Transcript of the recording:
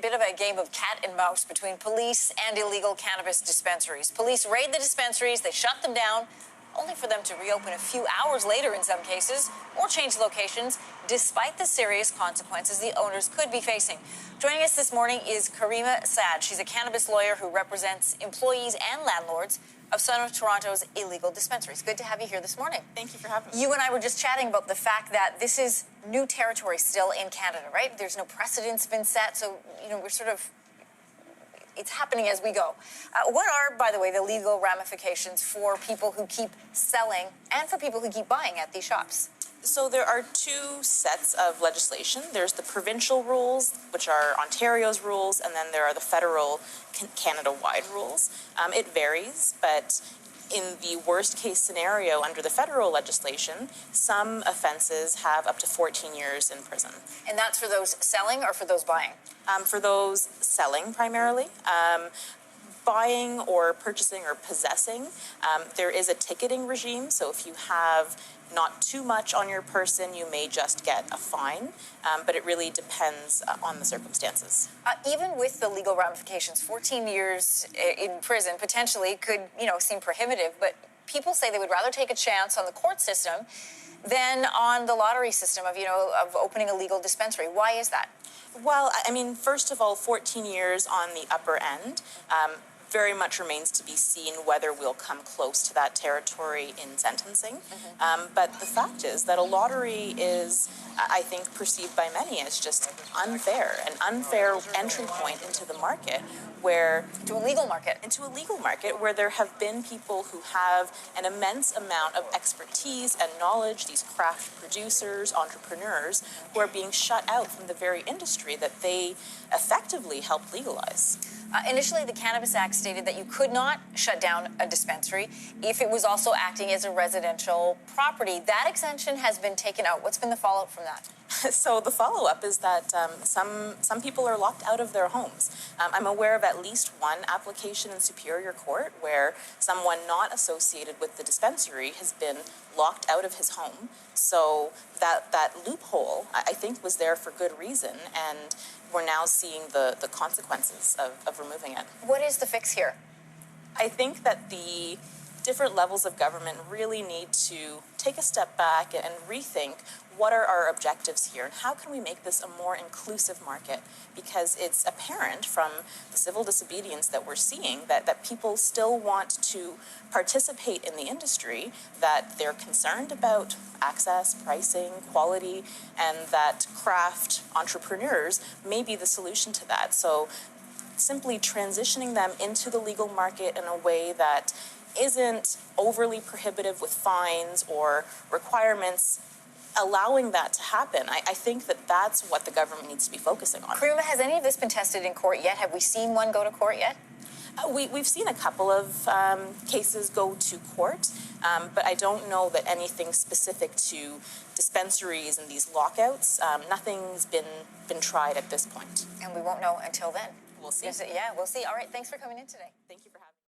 bit of a game of cat and mouse between police and illegal cannabis dispensaries. Police raid the dispensaries, they shut them down, only for them to reopen a few hours later in some cases, or change locations, despite the serious consequences the owners could be facing. Joining us this morning is Karima Saad. She's a cannabis lawyer who represents employees and landlords of some of Toronto's illegal dispensaries. Good to have you here this morning. Thank you for having me. You and I were just chatting about the fact that this is new territory still in Canada, right? There's no precedent's been set, so, we're sort of, it's happening as we go. What are, by the way, the legal ramifications for people who keep selling and for people who keep buying at these shops? So there are two sets of legislation. There's the provincial rules, which are Ontario's rules, and then there are the federal Canada-wide rules. It varies, but in the worst case scenario under the federal legislation, some offenses have up to 14 years in prison. And that's for those selling or for those buying? For those selling primarily. Buying or purchasing or possessing, there is a ticketing regime. So if you have not too much on your person, you may just get a fine, but it really depends on the circumstances. Even with the legal ramifications, 14 years in prison potentially could, seem prohibitive, but people say they would rather take a chance on the court system than on the lottery system of opening a legal dispensary. Why is that? Well, I mean, first of all, 14 years on the upper end. Very much remains to be seen whether we'll come close to that territory in sentencing. But the fact is that a lottery is, I think, perceived by many as just unfair, an unfair entry point into the market where... Into a legal market. Into a legal market where there have been people who have an immense amount of expertise and knowledge, these craft producers, entrepreneurs, who are being shut out from the very industry that they effectively helped legalize. Initially, the Cannabis Act stated that you could not shut down a dispensary if it was also acting as a residential property. That exemption has been taken out. What's been the follow-up from that? So the follow-up is that some people are locked out of their homes. I'm aware of at least one application in Superior Court where someone not associated with the dispensary has been locked out of his home. So that loophole, I think, was there for good reason, and we're now seeing the consequences of removing it. What is the fix here? I think that the different levels of government really need to take a step back and rethink what are our objectives here and how can we make this a more inclusive market, because it's apparent from the civil disobedience that we're seeing that people still want to participate in the industry, that they're concerned about access, pricing, quality, and that craft entrepreneurs may be the solution to that. So simply transitioning them into the legal market in a way that isn't overly prohibitive with fines or requirements, allowing that to happen. I think that that's what the government needs to be focusing on. Karima, has any of this been tested in court yet? Have we seen one go to court yet? We've seen a couple of cases go to court, but I don't know that anything specific to dispensaries and these lockouts, nothing's been tried at this point. And we won't know until then. We'll see. Yeah, we'll see. All right, thanks for coming in today. Thank you for having me.